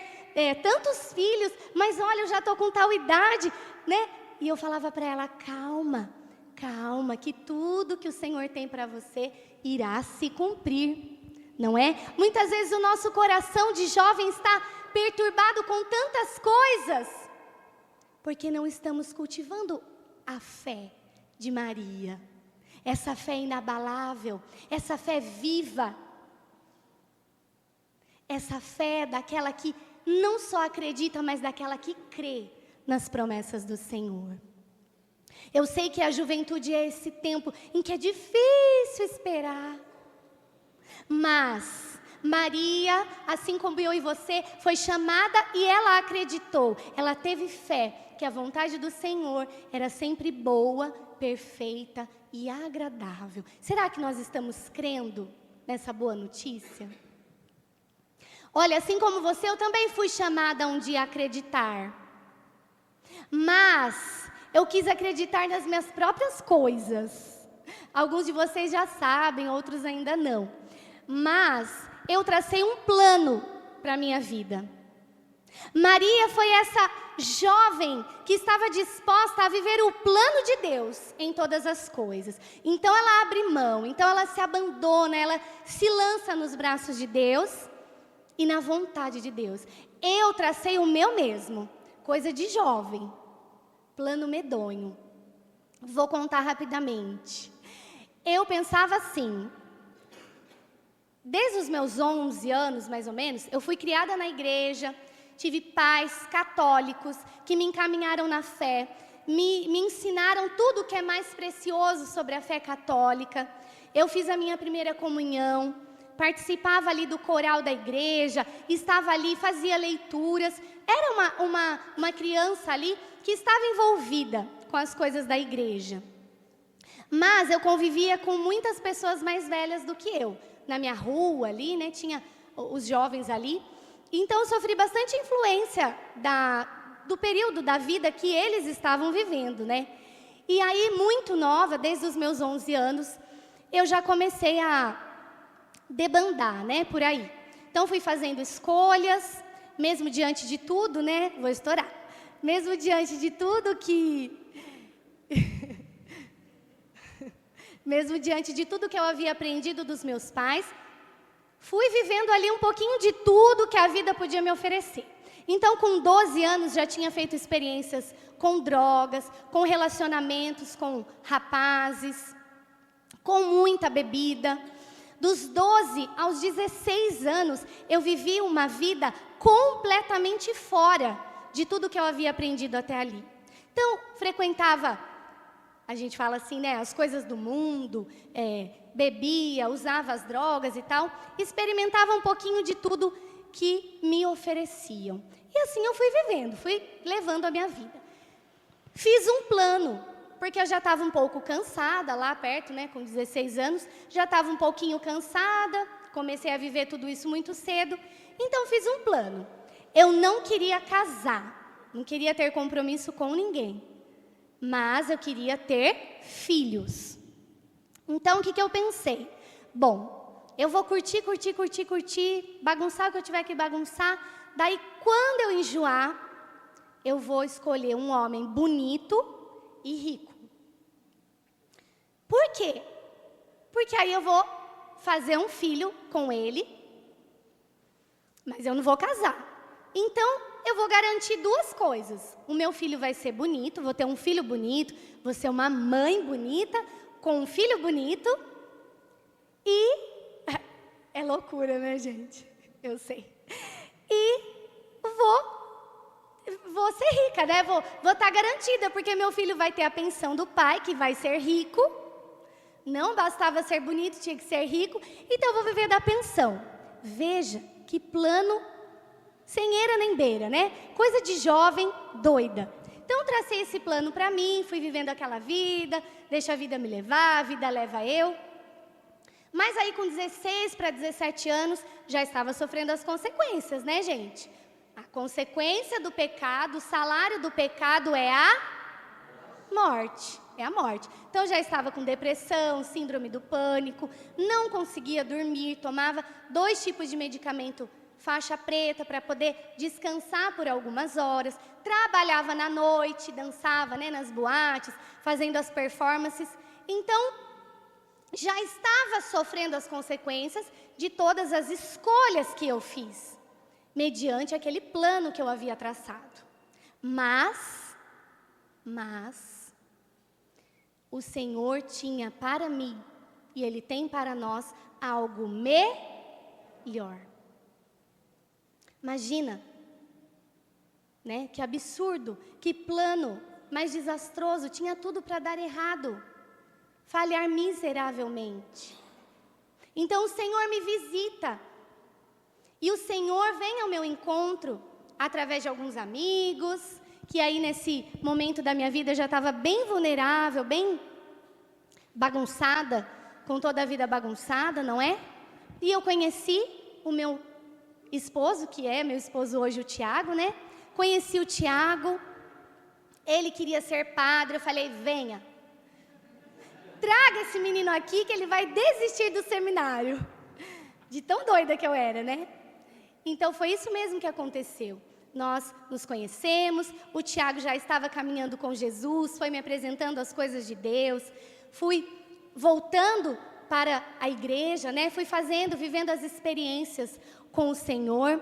tantos filhos, mas olha, eu já estou com tal idade, né? E eu falava para ela: calma, calma, que tudo que o Senhor tem para você irá se cumprir, não é? Muitas vezes o nosso coração de jovem está perturbado com tantas coisas, porque não estamos cultivando a fé de Maria. Essa fé inabalável, essa fé viva. Essa fé daquela que não só acredita, mas daquela que crê nas promessas do Senhor. Eu sei que a juventude é esse tempo em que é difícil esperar. Mas Maria, assim como eu e você, foi chamada e ela acreditou. Ela teve fé que a vontade do Senhor era sempre boa, perfeita e agradável. Será que nós estamos crendo nessa boa notícia? Olha, assim como você, eu também fui chamada um dia a acreditar. Mas eu quis acreditar nas minhas próprias coisas. Alguns de vocês já sabem, outros ainda não. Mas eu tracei um plano para a minha vida. Maria foi essa jovem que estava disposta a viver o plano de Deus em todas as coisas. Então ela abre mão, então ela se abandona, ela se lança nos braços de Deus e na vontade de Deus. Eu tracei o meu mesmo, coisa de jovem, plano medonho. Vou contar rapidamente. Eu pensava assim: desde os meus 11 anos, mais ou menos, eu fui criada na igreja, tive pais católicos que me encaminharam na fé, me ensinaram tudo o que é mais precioso sobre a fé católica. Eu fiz a minha primeira comunhão, participava ali do coral da igreja, estava ali, fazia leituras. Era uma criança ali que estava envolvida com as coisas da igreja. Mas eu convivia com muitas pessoas mais velhas do que eu. Na minha rua ali, né, tinha os jovens ali. Então, eu sofri bastante influência do período da vida que eles estavam vivendo, né? E aí, muito nova, desde os meus 11 anos, eu já comecei a debandar, né, por aí. Então, fui fazendo escolhas, mesmo diante de tudo, né? Vou estourar. Mesmo diante de tudo que... mesmo diante de tudo que eu havia aprendido dos meus pais, fui vivendo ali um pouquinho de tudo que a vida podia me oferecer. Então, com 12 anos, já tinha feito experiências com drogas, com relacionamentos com rapazes, com muita bebida. Dos 12 aos 16 anos, eu vivi uma vida completamente fora de tudo que eu havia aprendido até ali. Então, frequentava, a gente fala assim, né, as coisas do mundo, bebia, usava as drogas e tal, experimentava um pouquinho de tudo que me ofereciam. E assim eu fui vivendo, fui levando a minha vida. Fiz um plano, porque eu já estava um pouco cansada, lá perto, né, com 16 anos, já estava um pouquinho cansada, comecei a viver tudo isso muito cedo, então fiz um plano. Eu não queria casar, não queria ter compromisso com ninguém, mas eu queria ter filhos. Então, o que eu pensei? Bom, eu vou curtir, bagunçar o que eu tiver que bagunçar, daí quando eu enjoar, eu vou escolher um homem bonito e rico. Por quê? Porque aí eu vou fazer um filho com ele, mas eu não vou casar. Então, eu vou garantir duas coisas. O meu filho vai ser bonito, vou ter um filho bonito, vou ser uma mãe bonita, com um filho bonito, e... é loucura, né, gente? Eu sei. E vou ser rica, né? Vou estar garantida, porque meu filho vai ter a pensão do pai, que vai ser rico. Não bastava ser bonito, tinha que ser rico. Então, eu vou viver da pensão. Veja que plano sem eira nem beira, né? Coisa de jovem doida. Então, tracei esse plano para mim, fui vivendo aquela vida, deixa a vida me levar, a vida leva eu. Mas aí, com 16 para 17 anos, já estava sofrendo as consequências, né, gente? A consequência do pecado, o salário do pecado é a morte. É a morte. Então, já estava com depressão, síndrome do pânico, não conseguia dormir, tomava 2 tipos de medicamento faixa preta para poder descansar por algumas horas, trabalhava na noite, dançava, né, nas boates, fazendo as performances. Então, já estava sofrendo as consequências de todas as escolhas que eu fiz, mediante aquele plano que eu havia traçado. Mas, o Senhor tinha para mim, e Ele tem para nós, algo melhor. Imagina, né? Que absurdo, que plano mais desastroso, tinha tudo para dar errado, falhar miseravelmente. Então o Senhor me visita, e o Senhor vem ao meu encontro, através de alguns amigos, que aí nesse momento da minha vida eu já estava bem vulnerável, bem bagunçada, com toda a vida bagunçada, não é? E eu conheci o meu esposo, que é meu esposo hoje, o Tiago, né? Conheci o Tiago, ele queria ser padre, eu falei, venha, traga esse menino aqui que ele vai desistir do seminário. De tão doida que eu era, né? Então, foi isso mesmo que aconteceu. Nós nos conhecemos, o Tiago já estava caminhando com Jesus, foi me apresentando as coisas de Deus, fui voltando para a igreja, né? Fui vivendo as experiências com o Senhor,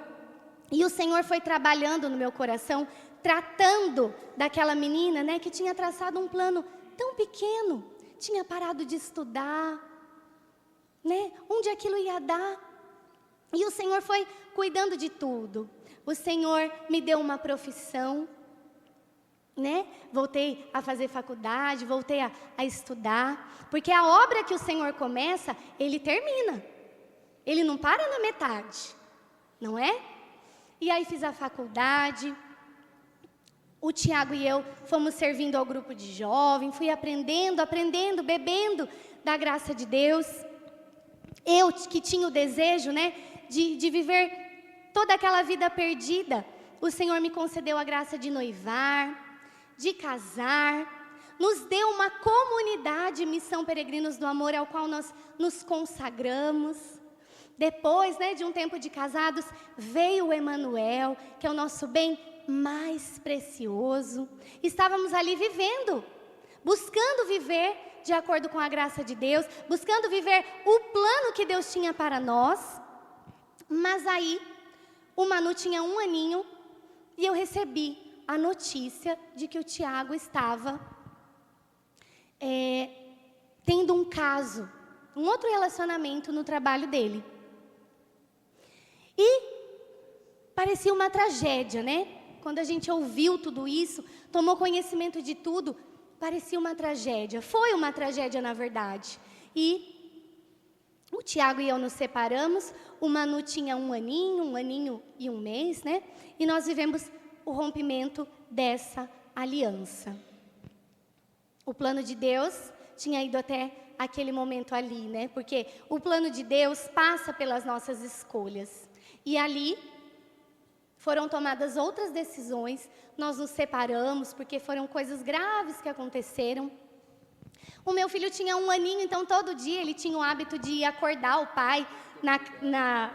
e o Senhor foi trabalhando no meu coração, tratando daquela menina, né, que tinha traçado um plano tão pequeno, tinha parado de estudar, né, onde aquilo ia dar, e o Senhor foi cuidando de tudo. O Senhor me deu uma profissão, né, voltei a fazer faculdade, voltei a estudar, porque a obra que o Senhor começa, Ele termina, Ele não para na metade, não é? E aí fiz a faculdade, o Tiago e eu fomos servindo ao grupo de jovens, fui aprendendo, bebendo da graça de Deus. Eu que tinha o desejo, né, de viver toda aquela vida perdida, o Senhor me concedeu a graça de noivar, de casar, nos deu uma comunidade Missão Peregrinos do Amor, ao qual nós nos consagramos. Depois, né, de um tempo de casados, veio o Emanuel, que é o nosso bem mais precioso. Estávamos ali vivendo, buscando viver de acordo com a graça de Deus, buscando viver o plano que Deus tinha para nós. Mas aí, o Manu tinha 1 aninho e eu recebi a notícia de que o Tiago estava tendo um caso, um outro relacionamento no trabalho dele. E parecia uma tragédia, né? Quando a gente ouviu tudo isso, tomou conhecimento de tudo, parecia uma tragédia. Foi uma tragédia, na verdade. E o Tiago e eu nos separamos, o Manu tinha 1 aninho e 1 mês, né? E nós vivemos o rompimento dessa aliança. O plano de Deus tinha ido até aquele momento ali, né? Porque o plano de Deus passa pelas nossas escolhas. E ali foram tomadas outras decisões, nós nos separamos, porque foram coisas graves que aconteceram. O meu filho tinha 1 aninho, então todo dia ele tinha o hábito de acordar o pai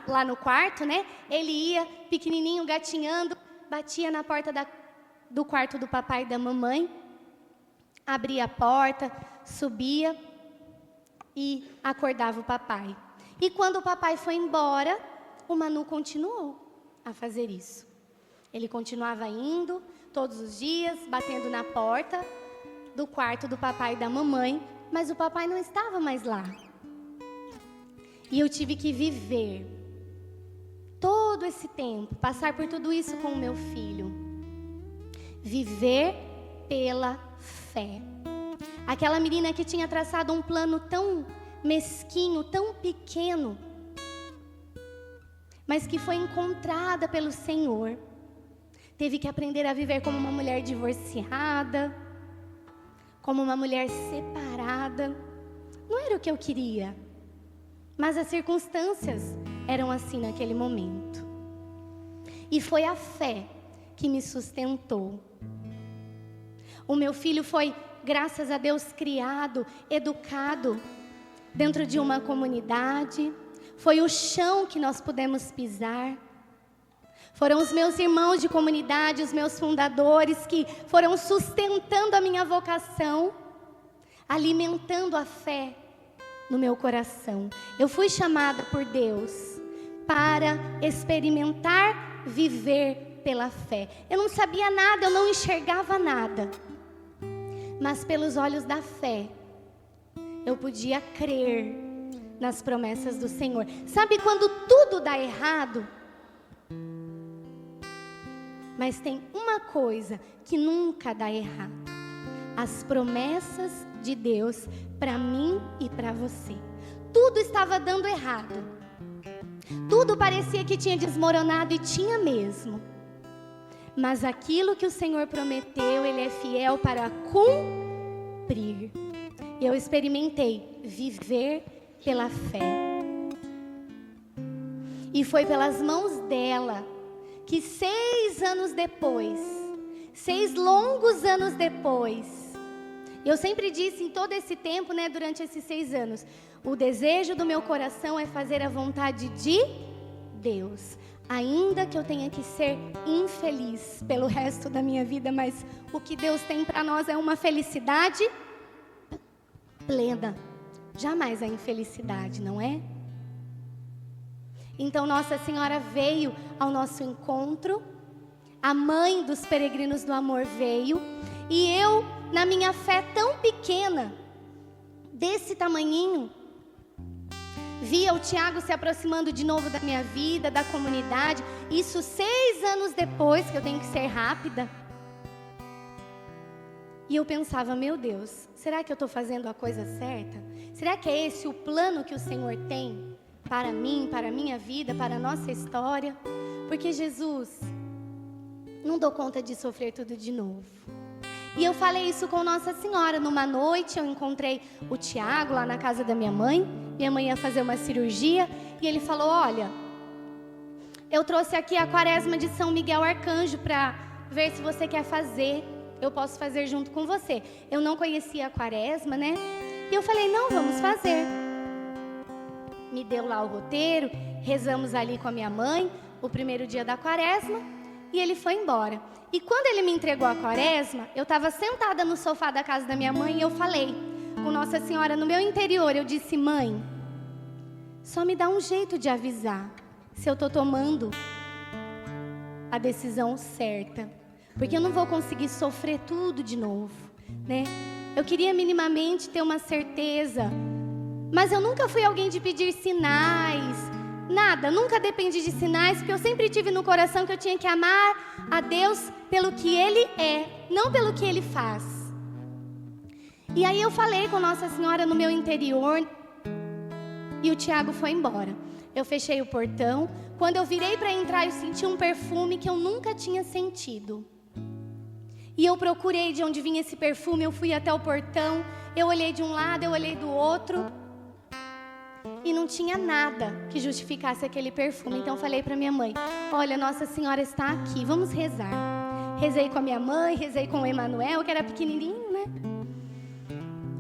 lá no quarto, né? Ele ia, pequenininho, gatinhando, batia na porta do quarto do papai e da mamãe, abria a porta, subia e acordava o papai. E quando o papai foi embora, o Manu continuou a fazer isso. Ele continuava indo todos os dias, batendo na porta do quarto do papai e da mamãe, mas o papai não estava mais lá. E eu tive que viver todo esse tempo, passar por tudo isso com o meu filho. Viver pela fé. Aquela menina que tinha traçado um plano tão mesquinho, tão pequeno, mas que foi encontrada pelo Senhor. Teve que aprender a viver como uma mulher divorciada, como uma mulher separada. Não era o que eu queria, mas as circunstâncias eram assim naquele momento. E foi a fé que me sustentou. O meu filho foi, graças a Deus, criado, educado dentro de uma comunidade. Foi o chão que nós pudemos pisar. Foram os meus irmãos de comunidade, os meus fundadores, que foram sustentando a minha vocação, alimentando a fé no meu coração. Eu fui chamada por Deus para experimentar viver pela fé. Eu não sabia nada, eu não enxergava nada. Mas pelos olhos da fé, eu podia crer nas promessas do Senhor. Sabe quando tudo dá errado? Mas tem uma coisa que nunca dá errado: as promessas de Deus para mim e para você. Tudo estava dando errado. Tudo parecia que tinha desmoronado, e tinha mesmo. Mas aquilo que o Senhor prometeu, Ele é fiel para cumprir. Eu experimentei viver pela fé. E foi pelas mãos dela que 6 anos depois, 6 longos anos depois, eu sempre disse em todo esse tempo, né, durante esses 6 anos, o desejo do meu coração é fazer a vontade de Deus, ainda que eu tenha que ser infeliz pelo resto da minha vida, mas o que Deus tem para nós é uma felicidade plena, jamais a infelicidade, não é? Então Nossa Senhora veio ao nosso encontro, a mãe dos peregrinos do amor veio, e eu, na minha fé tão pequena, desse tamanhinho, via o Tiago se aproximando de novo da minha vida, da comunidade. Isso 6 anos depois, que eu tenho que ser rápida. E eu pensava, meu Deus, será que eu estou fazendo a coisa certa? Será que é esse o plano que o Senhor tem para mim, para a minha vida, para a nossa história? Porque Jesus, Não dou conta de sofrer tudo de novo. E eu falei isso com Nossa Senhora. Numa noite eu encontrei o Tiago lá na casa da minha mãe. Minha mãe ia fazer uma cirurgia. E ele falou, olha, eu trouxe aqui a quaresma de São Miguel Arcanjo para ver se você quer fazer. Eu posso fazer junto com você. Eu não conhecia a quaresma, né? E eu falei, não, vamos fazer. Me deu lá o roteiro, rezamos ali com a minha mãe, o primeiro dia da quaresma, e ele foi embora. E quando ele me entregou a quaresma, eu estava sentada no sofá da casa da minha mãe e eu falei com Nossa Senhora no meu interior, eu disse, mãe, só me dá um jeito de avisar se eu estou tomando a decisão certa. Porque eu não vou conseguir sofrer tudo de novo, né? Eu queria minimamente ter uma certeza, mas eu nunca fui alguém de pedir sinais, nada, nunca dependi de sinais, porque eu sempre tive no coração que eu tinha que amar a Deus pelo que Ele é, não pelo que Ele faz. E aí eu falei com Nossa Senhora no meu interior, e o Tiago foi embora. Eu fechei o portão, quando eu virei para entrar, eu senti um perfume que eu nunca tinha sentido. E eu procurei de onde vinha esse perfume, eu fui até o portão, eu olhei de um lado, eu olhei do outro, e não tinha nada que justificasse aquele perfume. Então eu falei para minha mãe, olha, Nossa Senhora está aqui, vamos rezar. Rezei com a minha mãe, rezei com o Emanuel, que era pequenininho, né?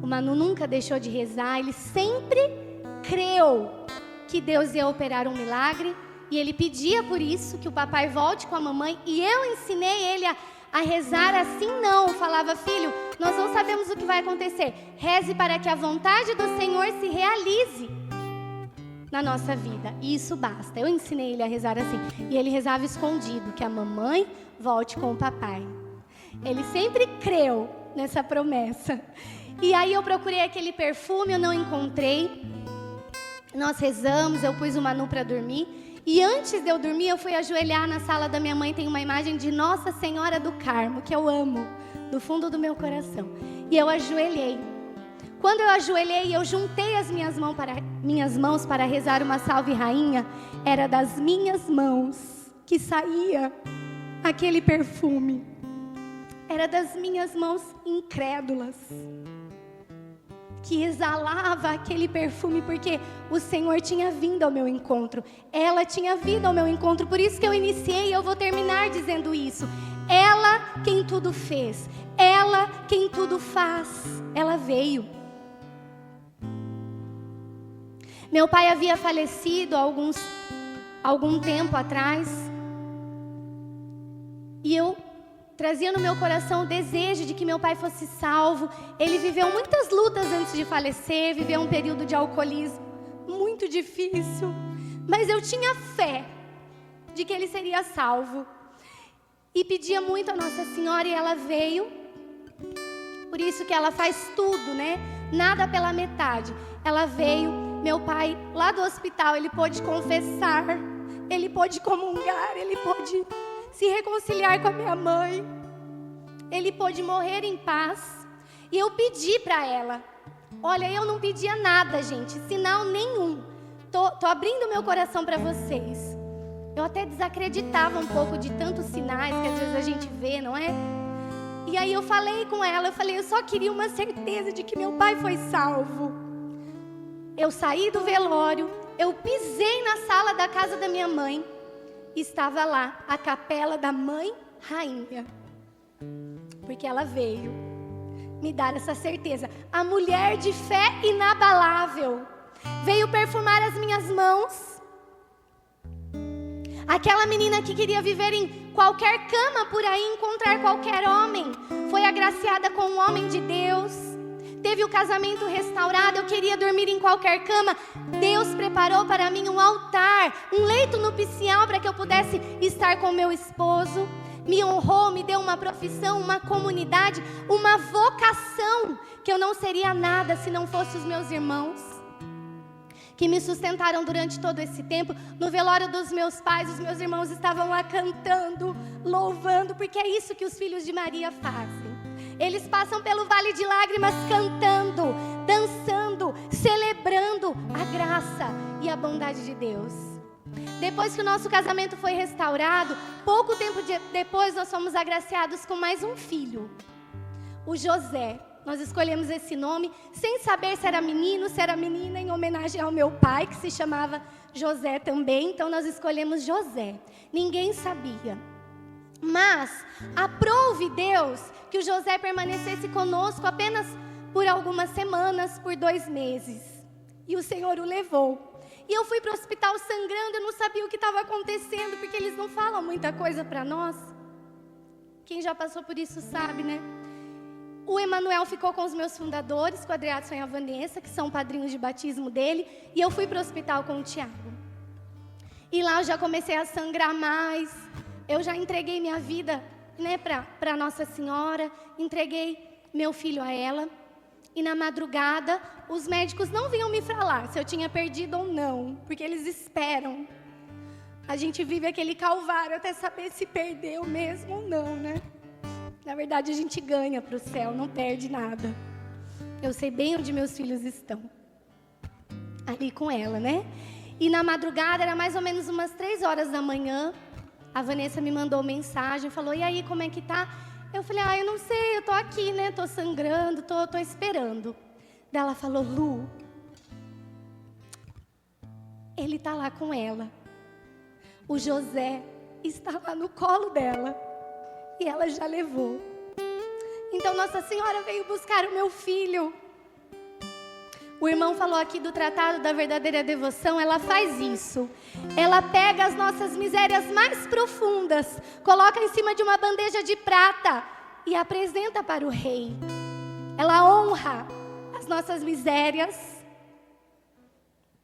O Manu nunca deixou de rezar, ele sempre creu que Deus ia operar um milagre, e ele pedia por isso, que o papai volte com a mamãe, e eu ensinei ele a rezar assim não. Eu falava, filho, nós não sabemos o que vai acontecer, reze para que a vontade do Senhor se realize na nossa vida, e isso basta. Eu ensinei ele a rezar assim, e ele rezava escondido, que a mamãe volte com o papai. Ele sempre creu nessa promessa. E aí eu procurei aquele perfume, eu não encontrei. Nós rezamos, eu pus o Manu para dormir. E antes de eu dormir, eu fui ajoelhar na sala da minha mãe. Tem uma imagem de Nossa Senhora do Carmo, que eu amo, do fundo do meu coração. E eu ajoelhei. Quando eu ajoelhei, eu juntei as minhas mãos para rezar uma salve rainha. Era das minhas mãos que saía aquele perfume. Era das minhas mãos incrédulas que exalava aquele perfume, porque o Senhor tinha vindo ao meu encontro. Ela tinha vindo ao meu encontro. Por isso que eu iniciei e eu vou terminar dizendo isso. Ela quem tudo fez. Ela quem tudo faz. Ela veio. Meu pai havia falecido há algum tempo atrás. E eu trazia no meu coração o desejo de que meu pai fosse salvo. Ele viveu muitas lutas antes de falecer, viveu um período de alcoolismo muito difícil, mas eu tinha fé de que ele seria salvo. E pedia muito a Nossa Senhora, e ela veio. Por isso que ela faz tudo, né? Nada pela metade. Ela veio, meu pai lá do hospital, ele pôde confessar, ele pôde comungar, ele pôde se reconciliar com a minha mãe. Ele pôde morrer em paz. E eu pedi para ela. Olha, eu não pedia nada, gente, sinal nenhum. Tô abrindo meu coração para vocês. Eu até desacreditava um pouco de tantos sinais que às vezes a gente vê, não é? E aí eu falei com ela, eu só queria uma certeza de que meu pai foi salvo. Eu saí do velório, eu pisei na sala da casa da minha mãe. Estava lá a capela da Mãe Rainha, porque ela veio me dar essa certeza. A mulher de fé inabalável veio perfumar as minhas mãos. Aquela menina que queria viver em qualquer cama por aí, encontrar qualquer homem, foi agraciada com um homem de Deus. Teve o casamento restaurado, eu queria dormir em qualquer cama. Deus preparou para mim um altar, um leito nupcial para que eu pudesse estar com meu esposo. Me honrou, me deu uma profissão, uma comunidade, uma vocação, que eu não seria nada se não fossem os meus irmãos, que me sustentaram durante todo esse tempo. No velório dos meus pais, os meus irmãos estavam lá cantando, louvando, porque é isso que os filhos de Maria fazem. Eles passam pelo vale de lágrimas cantando, dançando, celebrando a graça e a bondade de Deus. Depois que o nosso casamento foi restaurado, pouco tempo depois nós fomos agraciados com mais um filho, o José. Nós escolhemos esse nome sem saber se era menino, se era menina, em homenagem ao meu pai, que se chamava José também. Então nós escolhemos José. Ninguém sabia. Mas aprouve Deus que o José permanecesse conosco apenas por algumas semanas, por 2 meses. E o Senhor o levou. E eu fui para o hospital sangrando, eu não sabia o que estava acontecendo, porque eles não falam muita coisa para nós. Quem já passou por isso sabe, né? O Emanuel ficou com os meus fundadores, com o Adriadson e a Vanessa, que são padrinhos de batismo dele, e eu fui para o hospital com o Tiago. E lá eu já comecei a sangrar mais, eu já entreguei minha vida, né, para Nossa Senhora, entreguei meu filho a ela. E na madrugada, os médicos não vinham me falar se eu tinha perdido ou não, porque eles esperam. A gente vive aquele calvário até saber se perdeu mesmo ou não, né? Na verdade, a gente ganha para o céu, não perde nada. Eu sei bem onde meus filhos estão. Ali com ela, né? E na madrugada, era mais ou menos umas 3 horas da manhã, a Vanessa me mandou mensagem, falou, e aí, como é que tá? Eu falei, eu não sei, eu tô aqui, né? Tô sangrando, tô esperando. Daí ela falou, Lu, ele tá lá com ela. O José está lá no colo dela. E ela já levou. Então Nossa Senhora veio buscar o meu filho. O irmão falou aqui do Tratado da Verdadeira Devoção, ela faz isso. Ela pega as nossas misérias mais profundas, coloca em cima de uma bandeja de prata e apresenta para o rei. Ela honra as nossas misérias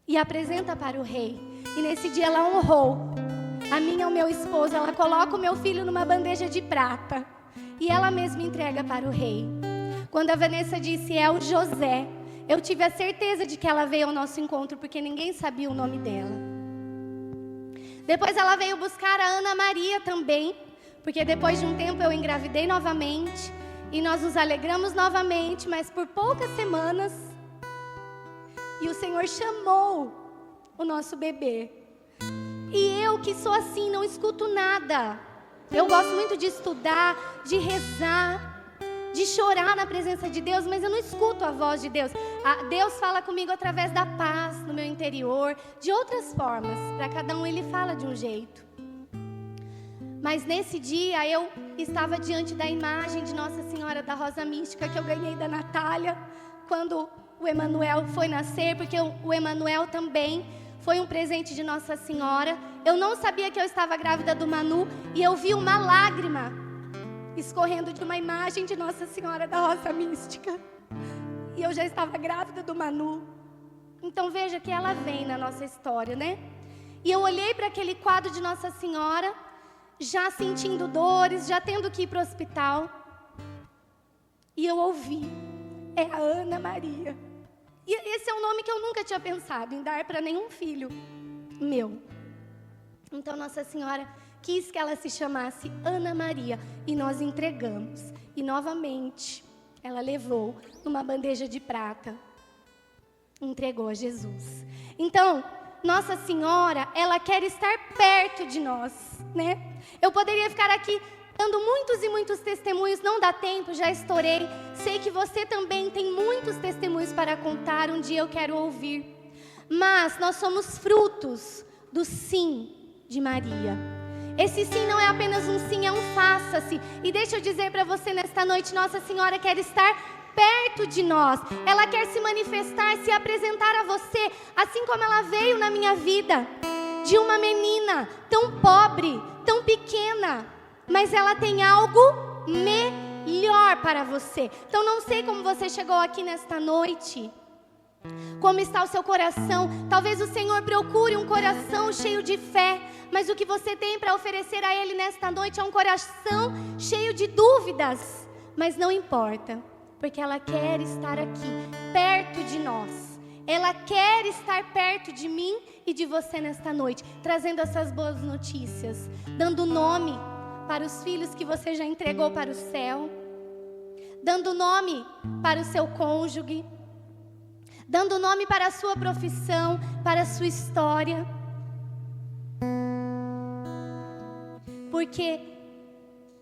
e apresenta para o rei. E nesse dia ela honrou a mim e ao meu esposo. Ela coloca o meu filho numa bandeja de prata e ela mesma entrega para o rei. Quando a Vanessa disse, é o José, eu tive a certeza de que ela veio ao nosso encontro, porque ninguém sabia o nome dela. Depois ela veio buscar a Ana Maria também, porque depois de um tempo eu engravidei novamente, e nós nos alegramos novamente, mas por poucas semanas, e o Senhor chamou o nosso bebê. E eu que sou assim, não escuto nada. Eu gosto muito de estudar, de rezar, de chorar na presença de Deus, mas eu não escuto a voz de Deus. Deus fala comigo através da paz no meu interior, de outras formas. Para cada um Ele fala de um jeito. Mas nesse dia eu estava diante da imagem de Nossa Senhora da Rosa Mística que eu ganhei da Natália quando o Emanuel foi nascer, porque o Emanuel também foi um presente de Nossa Senhora. Eu não sabia que eu estava grávida do Manu e eu vi uma lágrima escorrendo de uma imagem de Nossa Senhora da Rosa Mística. E eu já estava grávida do Manu. Então veja que ela vem na nossa história, né? E eu olhei para aquele quadro de Nossa Senhora, já sentindo dores, já tendo que ir para o hospital. E eu ouvi, é a Ana Maria. E esse é um nome que eu nunca tinha pensado em dar para nenhum filho meu. Então Nossa Senhora quis que ela se chamasse Ana Maria e nós entregamos. E novamente ela levou numa bandeja de prata, entregou a Jesus. Então Nossa Senhora, ela quer estar perto de nós, né? Eu poderia ficar aqui dando muitos e muitos testemunhos, não dá tempo, já estourei. Sei que você também tem muitos testemunhos para contar, um dia eu quero ouvir. Mas nós somos frutos do sim de Maria. Esse sim não é apenas um sim, é um faça-se. E deixa eu dizer para você nesta noite, Nossa Senhora quer estar perto de nós. Ela quer se manifestar, se apresentar a você, assim como ela veio na minha vida, de uma menina tão pobre, tão pequena, mas ela tem algo melhor para você. Então não sei como você chegou aqui nesta noite, como está o seu coração. Talvez o Senhor procure um coração cheio de fé, mas o que você tem para oferecer a Ele nesta noite é um coração cheio de dúvidas. Mas não importa, porque ela quer estar aqui, perto de nós. Ela quer estar perto de mim e de você nesta noite, trazendo essas boas notícias, dando nome para os filhos que você já entregou para o céu, dando nome para o seu cônjuge, dando nome para a sua profissão, para a sua história. Porque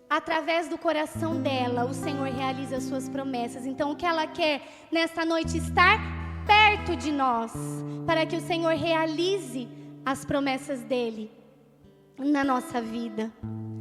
através do coração dela, o Senhor realiza as suas promessas. Então, o que ela quer nesta noite? Estar perto de nós, para que o Senhor realize as promessas dEle na nossa vida.